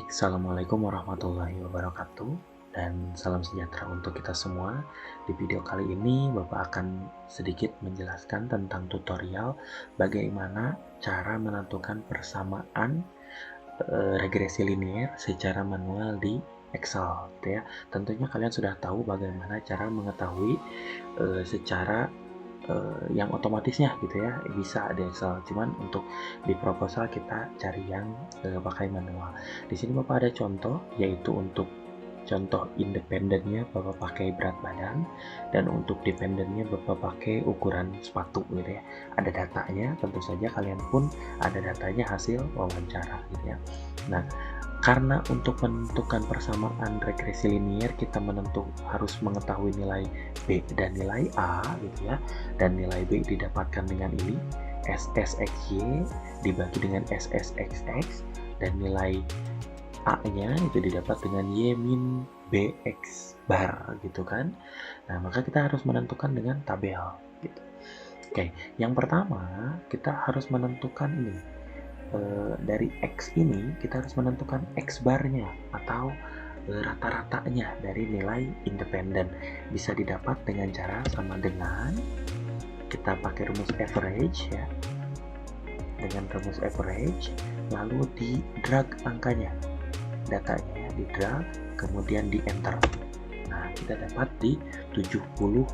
Baik, Assalamualaikum warahmatullahi wabarakatuh dan salam sejahtera untuk kita semua. Di video kali ini Bapak akan sedikit menjelaskan tentang tutorial bagaimana cara menentukan persamaan regresi linear secara manual di Excel, gitu ya. Tentunya kalian sudah tahu bagaimana cara mengetahui secara yang otomatisnya gitu ya, bisa di Excel. Cuman untuk di proposal kita cari yang pakai manual. Di sini Bapak ada contoh, yaitu untuk contoh independennya Bapak pakai berat badan, dan untuk dependennya Bapak pakai ukuran sepatu gitu ya. Ada datanya, tentu saja kalian pun ada datanya hasil wawancara gitu ya. Nah, karena untuk menentukan persamaan regresi linear kita harus mengetahui nilai B dan nilai A gitu ya, dan nilai B didapatkan dengan ini SSXY dibagi dengan SSXX, dan nilai A-nya itu didapat dengan Y min BX bar gitu kan. Nah, maka kita harus menentukan dengan tabel gitu. Oke, yang pertama kita harus menentukan ini. Dari X ini kita harus menentukan X barnya atau rata-ratanya dari nilai independen. Bisa didapat dengan cara sama dengan kita pakai rumus average ya. Dengan rumus average lalu di drag angkanya, datanya di drag kemudian di enter. Nah, kita dapat di 70,6.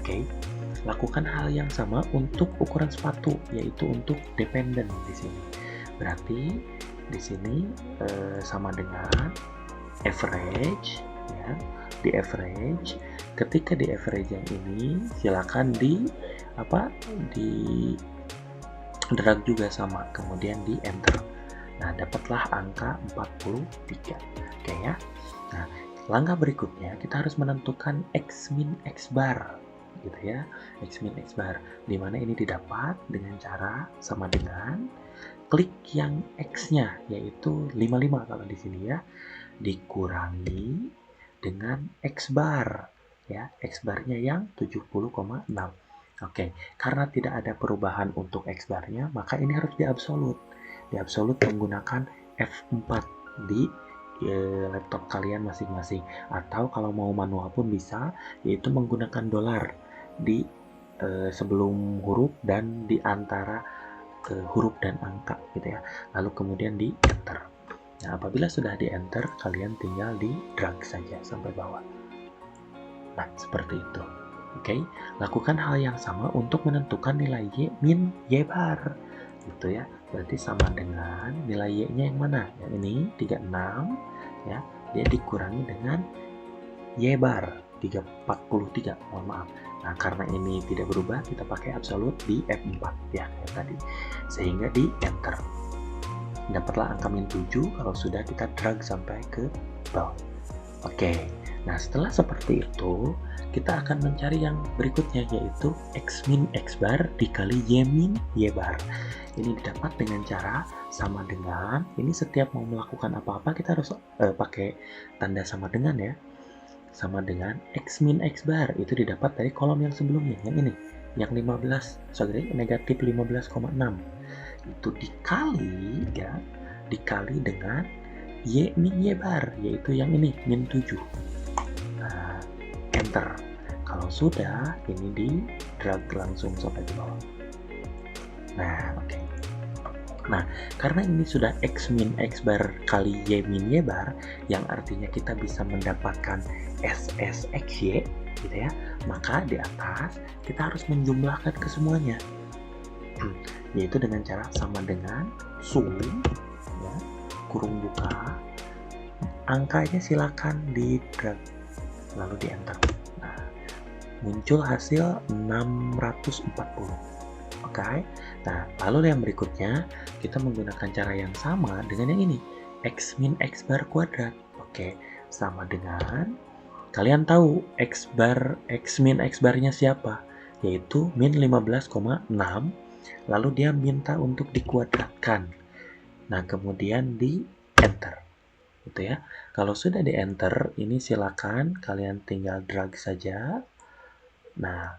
Oke. Lakukan hal yang sama untuk ukuran sepatu, yaitu untuk dependen di sini. Berarti di sini sama dengan average ya. Di average, ketika di average yang ini silakan di drag juga sama, kemudian di enter. Nah, dapatlah angka 43. Oke ya. Nah, langkah berikutnya kita harus menentukan X min X bar gitu ya, X min X bar, dimana ini didapat dengan cara sama dengan klik yang X-nya yaitu 55 kalau di sini ya, dikurangi dengan X bar ya, X barnya yang 70,6. Oke, karena tidak ada perubahan untuk X barnya, maka ini harus diabsolut. Diabsolut menggunakan F4 di laptop kalian masing-masing, atau kalau mau manual pun bisa, yaitu menggunakan dolar di sebelum huruf dan di antara huruf dan angka gitu ya, lalu kemudian di enter. Nah, apabila sudah di enter, kalian tinggal di drag saja sampai bawah. Nah, seperti itu. Oke, lakukan hal yang sama untuk menentukan nilai Y min Y bar gitu ya. Berarti sama dengan nilai Y-nya yang mana? Yang ini 36 ya, dia dikurangi dengan Y bar 343, mohon maaf. Nah, karena ini tidak berubah, kita pakai absolut di F4 ya, kayak tadi. Sehingga di enter. Dapatlah angka min 7 kalau sudah kita drag sampai ke bawah. Oke, nah setelah seperti itu, kita akan mencari yang berikutnya, yaitu X min X bar dikali Y min Y bar. Ini didapat dengan cara sama dengan, ini setiap mau melakukan apa-apa kita harus pakai tanda sama dengan ya. Sama dengan X min X bar itu didapat dari kolom yang sebelumnya, yang ini, yang 15, sorry, negatif 15,6. Itu dikali ya, dikali dengan Y min Y bar, yaitu yang ini, min 7. Nah, enter. Kalau sudah, ini di drag langsung sampai ke bawah. Nah, oke. Nah, karena ini sudah X min X bar kali Y min Y bar, yang artinya kita bisa mendapatkan SSXY gitu ya, maka di atas kita harus menjumlahkan ke semuanya, yaitu dengan cara sama dengan sum ya, kurung buka, angkanya silakan di drag lalu di enter. Nah, muncul hasil 640. Oke. Nah, lalu yang berikutnya kita menggunakan cara yang sama dengan yang ini, X min X bar kuadrat. Oke, sama dengan kalian tahu X min X barnya siapa? Yaitu min 15,6, lalu dia minta untuk dikuadratkan. Nah, kemudian di enter. Gitu ya. Kalau sudah di enter, ini silakan kalian tinggal drag saja. Nah,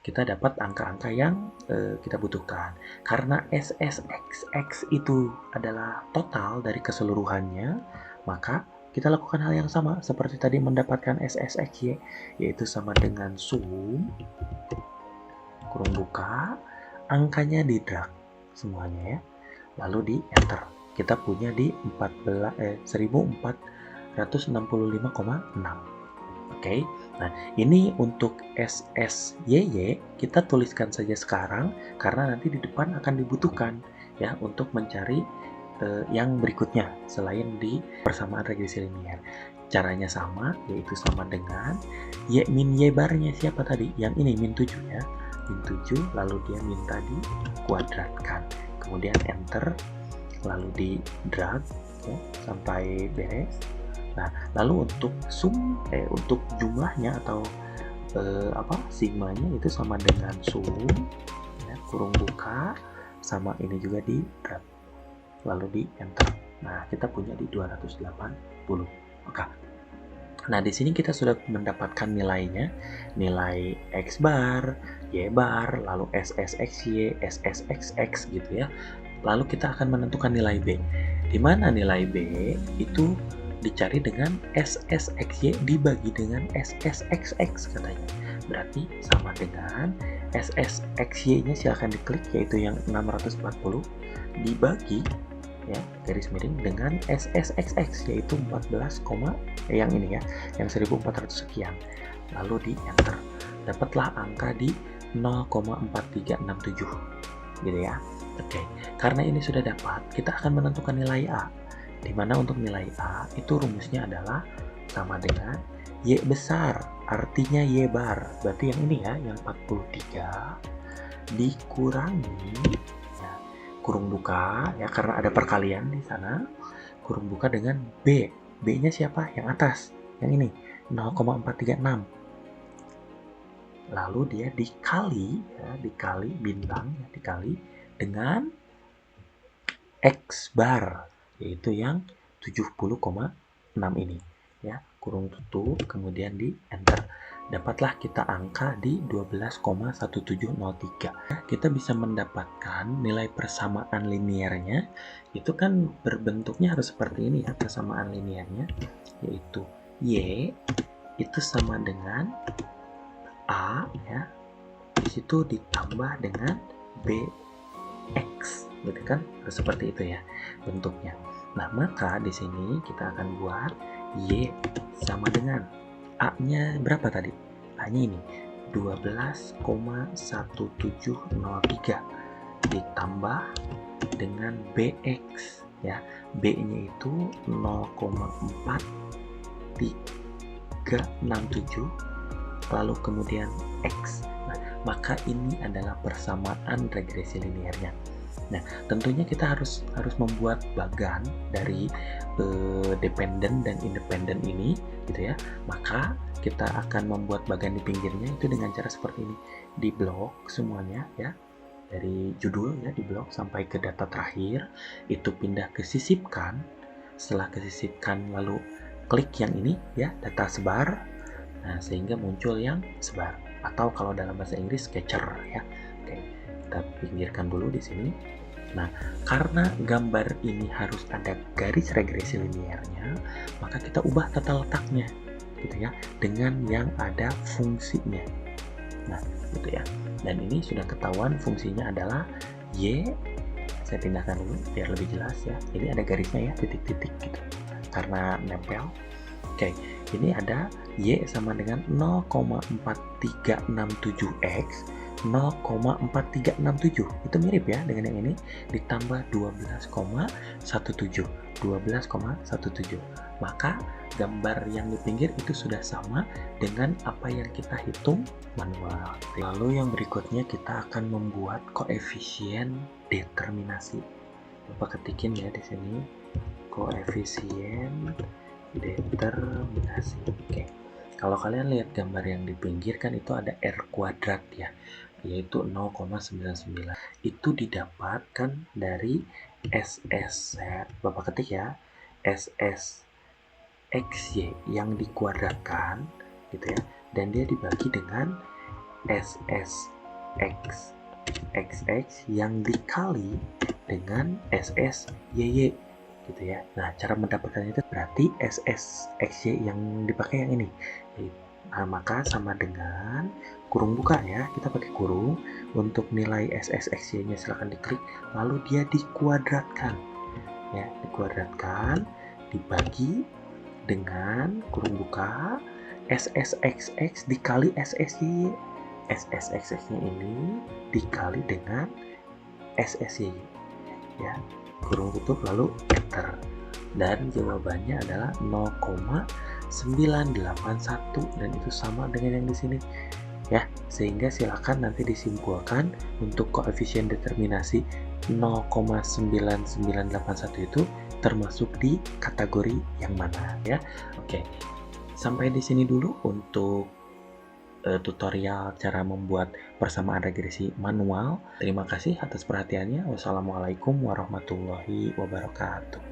kita dapat angka-angka yang kita butuhkan. Karena SSXX itu adalah total dari keseluruhannya, maka kita lakukan hal yang sama seperti tadi mendapatkan SSXY, yaitu sama dengan sum, kurung buka, angkanya di drag semuanya ya, lalu di enter. Kita punya di 1465,6. Oke, nah ini untuk SSYY kita tuliskan saja sekarang karena nanti di depan akan dibutuhkan ya untuk mencari yang berikutnya selain di persamaan regresi linier. Caranya sama, yaitu sama dengan Y min Y barnya siapa tadi? Yang ini min 7 ya. Min 7, lalu dia minta dikuadratkan. Kemudian enter, lalu di drag ya, sampai beres. Nah, lalu untuk untuk jumlahnya atau sigmanya itu sama dengan sum ya, kurung buka sama ini juga di drag lalu di enter. Nah, kita punya di 280. Oke. Nah, di sini kita sudah mendapatkan nilainya, nilai X bar, Y bar, lalu SSXY, SSXX gitu ya. Lalu kita akan menentukan nilai B. Di mana nilai B itu dicari dengan SSXY dibagi dengan SSXX katanya. Berarti sama dengan SSXY-nya silahkan diklik, yaitu yang 640 dibagi ya garis miring dengan SSXX yaitu 14, yang ini ya, yang 1400 sekian. Lalu di enter. Dapatlah angka di 0,4367 gitu ya. Oke, karena ini sudah dapat, kita akan menentukan nilai A. Dimana untuk nilai A itu rumusnya adalah sama dengan Y besar, artinya Y bar. Berarti yang ini ya, yang 43 dikurangi ya, kurung buka ya, karena ada perkalian di sana, kurung buka dengan B. B-nya siapa? Yang atas, yang ini 0,436. Lalu dia dikali ya, dikali bintang ya, dikali dengan X bar, yaitu yang 70,6 ini ya, kurung tutup, kemudian di enter. Dapatlah kita angka di 12,1703. Kita bisa mendapatkan nilai persamaan linearnya, itu kan berbentuknya harus seperti ini ya, persamaan linearnya, yaitu Y itu sama dengan A ya, di situ ditambah dengan BX gitu kan, harus seperti itu ya bentuknya. Nah, maka di sini kita akan buat Y sama dengan A-nya berapa tadi? A-nya ini 12,1703 ditambah dengan BX ya. B-nya itu 0,4367 lalu kemudian X. Nah, maka ini adalah persamaan regresi linearnya. Nah, tentunya kita harus membuat bagan dari dependen dan independen ini gitu ya. Maka kita akan membuat bagan di pinggirnya itu dengan cara seperti ini. Di blok semuanya ya. Dari judul ya, di blok sampai ke data terakhir itu pindah ke sisipkan. Setelah kesisipkan lalu klik yang ini ya, data sebar. Nah, sehingga muncul yang sebar, atau kalau dalam bahasa Inggris sketcher ya. Oke, kita pinggirkan dulu di sini. Nah, karena gambar ini harus ada garis regresi linearnya, maka kita ubah tata letaknya gitu ya, dengan yang ada fungsinya. Nah, gitu ya. Dan ini sudah ketahuan fungsinya adalah Y. Saya pindahkan dulu biar lebih jelas ya. Ini ada garisnya ya, titik-titik gitu, karena nempel. Oke, ini ada Y sama dengan 0,4367X, 0,4367. Itu mirip ya dengan yang ini, ditambah 12,17. Maka gambar yang di pinggir itu sudah sama dengan apa yang kita hitung manual. Lalu yang berikutnya kita akan membuat koefisien determinasi. Bapak ketikin ya di sini, koefisien determinasi. Oke. Kalau kalian lihat gambar yang di pinggir kan itu ada R kuadrat ya, yaitu 0,99. Itu didapatkan dari SS, Bapak ketik ya, SSXY yang dikuadratkan gitu ya, dan dia dibagi dengan SSX XX yang dikali dengan SSYY gitu ya. Nah, cara mendapatkannya itu berarti SSXY yang dipakai yang ini. Nah, maka sama dengan kurung buka ya, kita pakai kurung. Untuk nilai SSXY-nya silahkan diklik, lalu dia dikuadratkan ya, dikuadratkan dibagi dengan kurung buka SSXX dikali SSY. SSXX-nya ini dikali dengan SSY ya, kurung tutup lalu enter, dan jawabannya adalah 0,981 dan itu sama dengan yang di sini ya. Sehingga silakan nanti disimpulkan untuk koefisien determinasi 0,9981 itu termasuk di kategori yang mana ya. Oke, sampai di sini dulu untuk tutorial cara membuat persamaan regresi manual. Terima kasih atas perhatiannya. Wassalamualaikum warahmatullahi wabarakatuh.